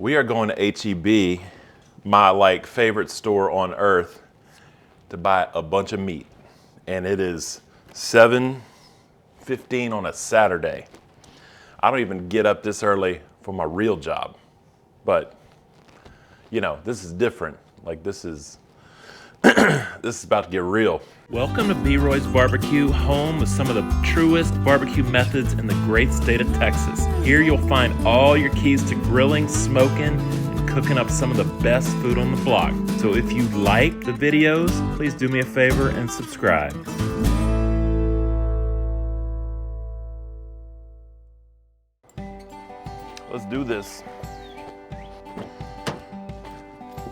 We are going to HEB, my favorite store on earth, to buy a bunch of meat. And it is 7:15 on a Saturday. I don't even get up this early for my real job. But, you know, this is different. Like this is about to get real. Welcome to B. Roy's Barbecue, home of some of the truest barbecue methods in the great state of Texas. Here you'll find all your keys to grilling, smoking, and cooking up some of the best food on the block. So if you like the videos, please do me a favor and subscribe. Let's do this.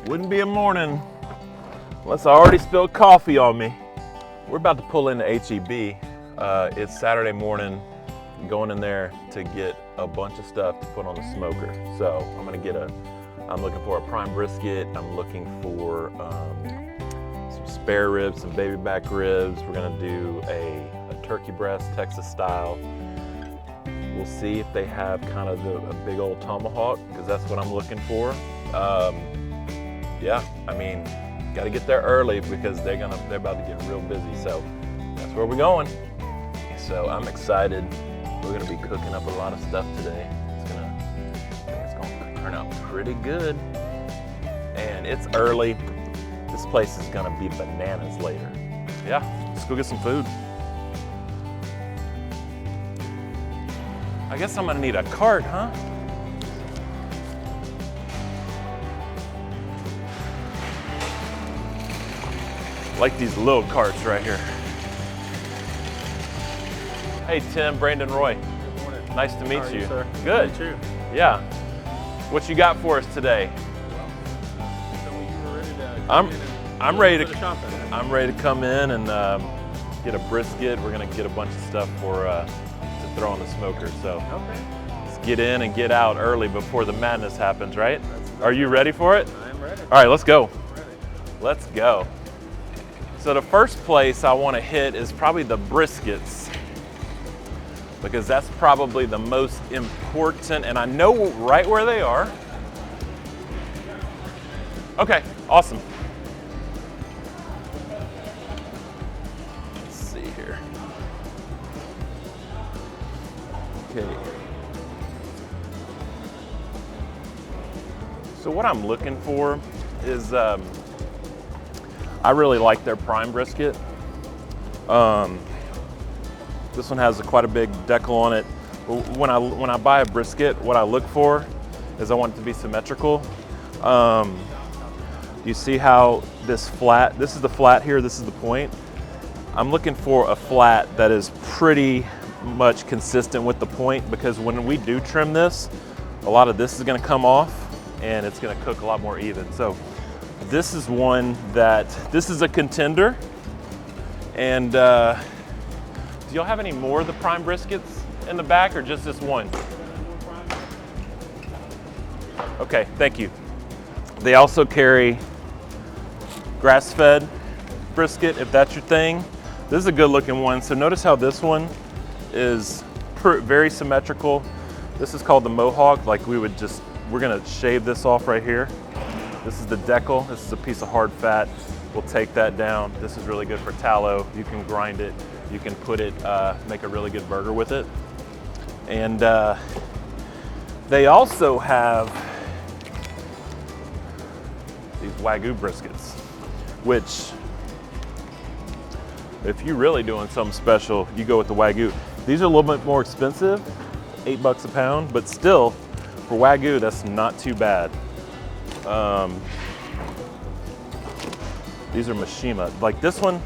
Wouldn't be a morning unless I already spilled coffee on me. We're about to pull into HEB. It's Saturday morning, going in there to get a bunch of stuff to put on the smoker. So I'm looking for a prime brisket. I'm looking for some spare ribs, some baby back ribs. We're gonna do a turkey breast, Texas style. We'll see if they have kind of a big old tomahawk, because that's what I'm looking for. Yeah, I mean, got to get there early because they're about to get real busy. So that's where we're going. So I'm excited. We're gonna be cooking up a lot of stuff today. I think it's gonna turn out pretty good. And it's early. This place is gonna be bananas later. Yeah, let's go get some food. I guess I'm gonna need a cart, huh? Like these little carts right here. Hey Tim, Brandon, Roy. Good morning. Nice to meet you. Sir? Good. Me too. Yeah. What you got for us today? So you were ready to I'm ready to. shopping. I'm ready to come in and get a brisket. We're gonna get a bunch of stuff for to throw on the smoker. So Okay. let's get in and get out early before the madness happens, right? Are you ready for it? I'm ready. All right, let's go. I'm ready. Let's go. So the first place I want to hit is probably the briskets, because that's probably the most important, and I know right where they are. Okay, awesome. Let's see here. Okay. So what I'm looking for is I really like their prime brisket. This one has quite a big decal on it. When I buy a brisket, what I look for is I want it to be symmetrical. You see how this is the flat here, this is the point. I'm looking for a flat that is pretty much consistent with the point, because when we do trim this, a lot of this is gonna come off and it's gonna cook a lot more even. So this is this is a contender. And do y'all have any more of the prime briskets in the back, or just this one? Okay, thank you. They also carry grass-fed brisket, if that's your thing. This is a good looking one. So notice how this one is very symmetrical. This is called the mohawk. Like we're gonna shave this off right here. This is the decal. This is a piece of hard fat. We'll take that down. This is really good for tallow. You can grind it. You can put it, make a really good burger with it. And they also have these Wagyu briskets, which if you're really doing something special, you go with the Wagyu. These are a little bit more expensive, $8 a pound, but still for Wagyu, that's not too bad. These are Mishima. Like this one,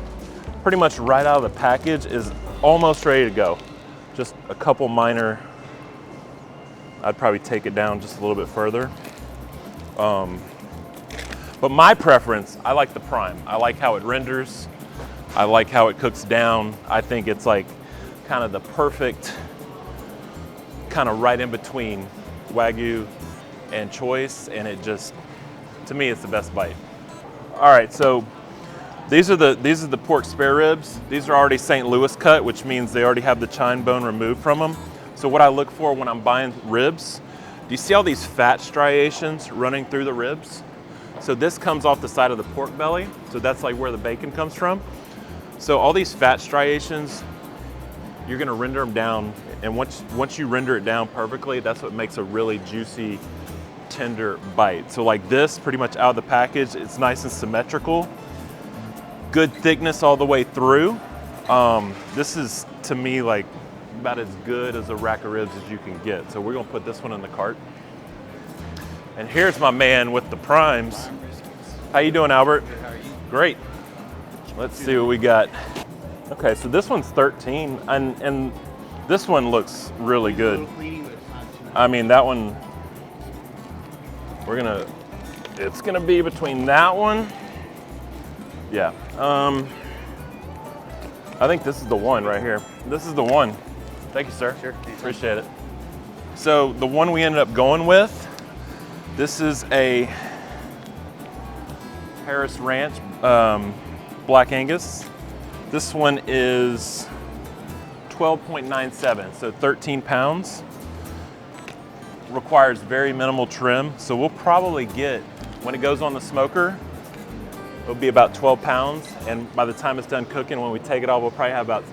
pretty much right out of the package is almost ready to go. Just a couple minor, I'd probably take it down just a little bit further. But my preference, I like the prime. I like how it renders. I like how it cooks down. I think it's like kind of the perfect, kind of right in between Wagyu and choice, and it just, to me, it's the best bite. All right, so these are the pork spare ribs. These are already St. Louis cut, which means they already have the chine bone removed from them. So what I look for when I'm buying ribs, do you see all these fat striations running through the ribs? So this comes off the side of the pork belly. So that's like where the bacon comes from. So all these fat striations, you're gonna render them down. And once you render it down perfectly, that's what makes a really juicy, tender bite. So like this, pretty much out of the package, it's nice and symmetrical. Good thickness all the way through. This is, to me, like about as good as a rack of ribs as you can get. So we're gonna put this one in the cart. And here's my man with the primes. How you doing, Albert? Good, how are you? Great. Let's see what we got. Okay, so this one's 13, and this one looks really good. I mean, that one, it's gonna be between that one. Yeah, I think this is the one right here. This is the one. Thank you, sir. Sure. Appreciate it. So the one we ended up going with, this is a Harris Ranch Black Angus. This one is 12.97, so 13 pounds. Requires very minimal trim, so we'll probably get, when it goes on the smoker, it'll be about 12 pounds, and by the time it's done cooking, when we take it off, we'll probably have about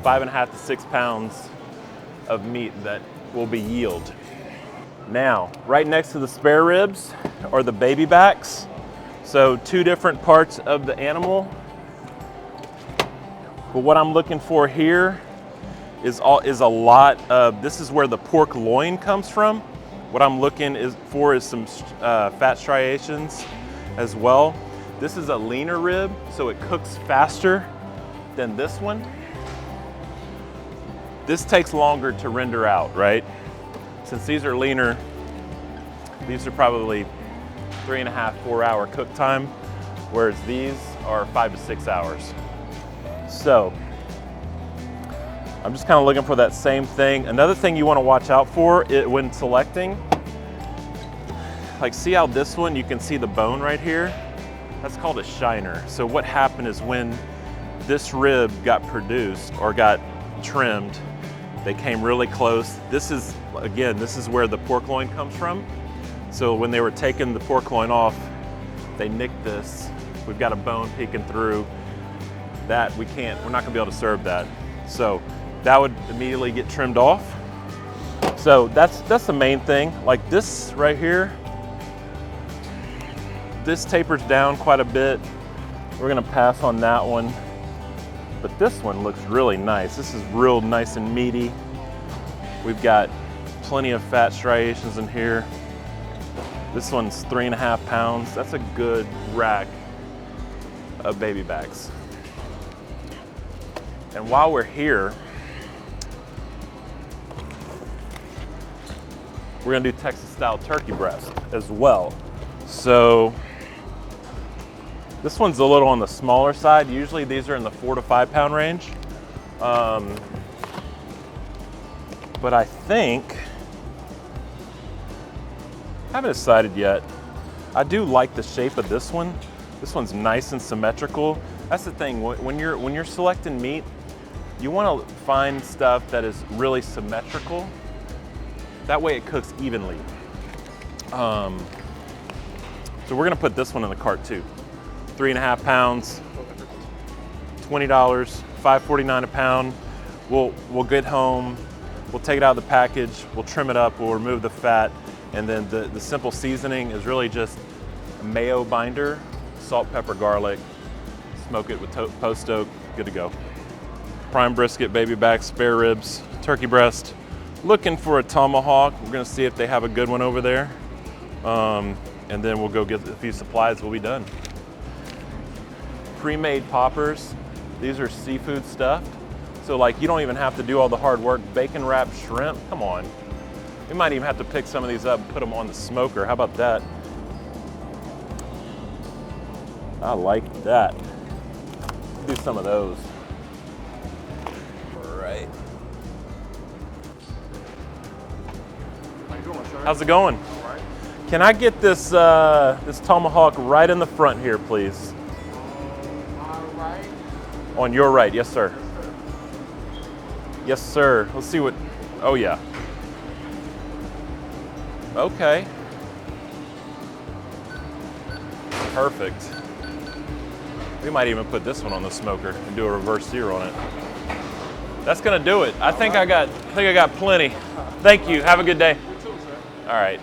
5.5 to 6 pounds of meat that will be yield. Now, right next to the spare ribs are the baby backs. So 2 different parts of the animal. But what I'm looking for here is a lot of, this is where the pork loin comes from. What I'm looking for is some fat striations as well. This is a leaner rib, so it cooks faster than this one. This takes longer to render out, right? Since these are leaner, these are probably 3.5, 4 hour cook time, whereas these are 5 to 6 hours. So, I'm just kind of looking for that same thing. Another thing you want to watch out for when selecting, like see how this one, you can see the bone right here? That's called a shiner. So what happened is when this rib got produced or got trimmed, they came really close. This is, again, this is where the pork loin comes from. So when they were taking the pork loin off, they nicked this. We've got a bone peeking through. That we're not gonna be able to serve that. So that would immediately get trimmed off. So that's the main thing. Like this right here, this tapers down quite a bit. We're gonna pass on that one. But this one looks really nice. This is real nice and meaty. We've got plenty of fat striations in here. This one's 3.5 pounds. That's a good rack of baby backs. And while we're here, we're gonna do Texas style turkey breast as well. So this one's a little on the smaller side. Usually these are in the 4 to 5 pound range. But I think, haven't decided yet. I do like the shape of this one. This one's nice and symmetrical. That's the thing, when you're selecting meat, you want to find stuff that is really symmetrical. That way it cooks evenly. So we're gonna put this one in the cart too. 3.5 pounds, $20, $5.49 a pound. We'll get home, we'll take it out of the package, we'll trim it up, we'll remove the fat, and then the simple seasoning is really just a mayo binder, salt, pepper, garlic, smoke it with post oak, good to go. Prime brisket, baby back, spare ribs, turkey breast. Looking for a tomahawk. We're gonna see if they have a good one over there. And then we'll go get a few supplies, we'll be done. Pre-made poppers. These are seafood stuffed. So like you don't even have to do all the hard work. Bacon wrapped shrimp, come on. We might even have to pick some of these up and put them on the smoker. How about that? I like that. Do some of those. All right. How you doing, sir? How's it going? All right. Can I get this this tomahawk right in the front here, please? All right. On your right, yes, sir. Yes, sir. Let's see what. Oh yeah. Okay. Perfect. We might even put this one on the smoker and do a reverse sear on it. That's gonna do it. I think I got plenty. Thank you. Have a good day. You too, sir. All right.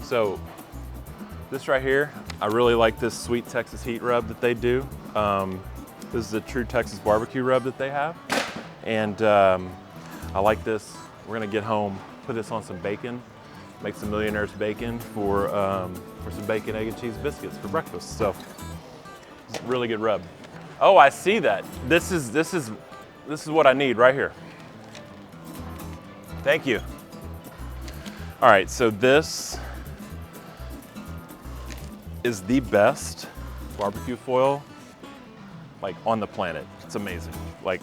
So this right here, I really like this sweet Texas heat rub that they do. This is a true Texas barbecue rub that they have. And I like this. We're gonna get home, put this on some bacon, make some Millionaire's bacon for some bacon, egg, and cheese biscuits for breakfast. So it's a really good rub. Oh, I see that. This is what I need right here. Thank you. All right, so this is the best barbecue foil like on the planet. It's amazing. Like,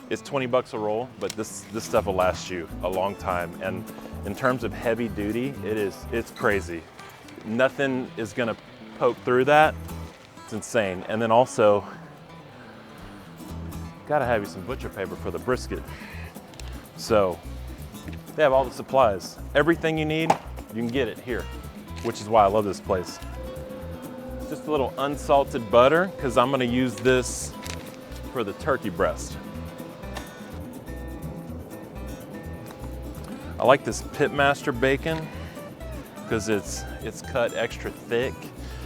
it's 20 bucks a roll, but this stuff will last you a long time. And in terms of heavy duty, it's crazy. Nothing is gonna poke through that. It's insane. And then also, gotta have you some butcher paper for the brisket. So they have all the supplies. Everything you need, you can get it here, which is why I love this place. Just a little unsalted butter, because I'm gonna use this for the turkey breast. I like this Pitmaster bacon because it's cut extra thick.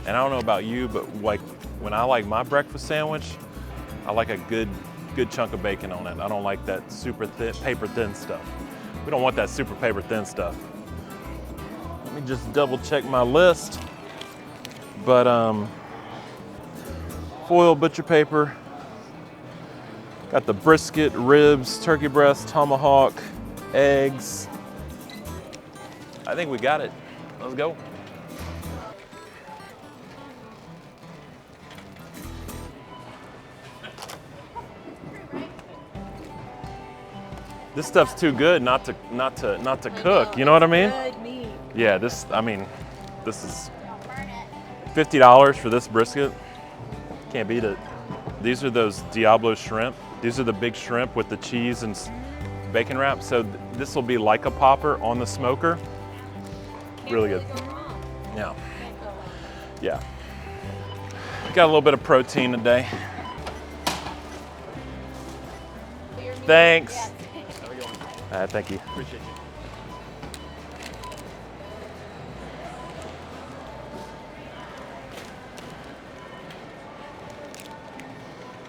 And I don't know about you, but like when I like my breakfast sandwich, I like a good chunk of bacon on it. I don't like that super thin, paper thin stuff. We don't want that super paper thin stuff. Let me just double check my list. But foil, butcher paper, got the brisket, ribs, turkey breast, tomahawk, eggs. I think we got it. Let's go. This stuff's too good not to cook. You know what I mean? Good meat. Yeah, this is $50 for this brisket. Can't beat it. These are those Diablo shrimp. These are the big shrimp with the cheese and bacon wrap. So this will be like a popper on the smoker. Really good. Yeah. Yeah. Got a little bit of protein today. Thanks. Thank you. Appreciate you.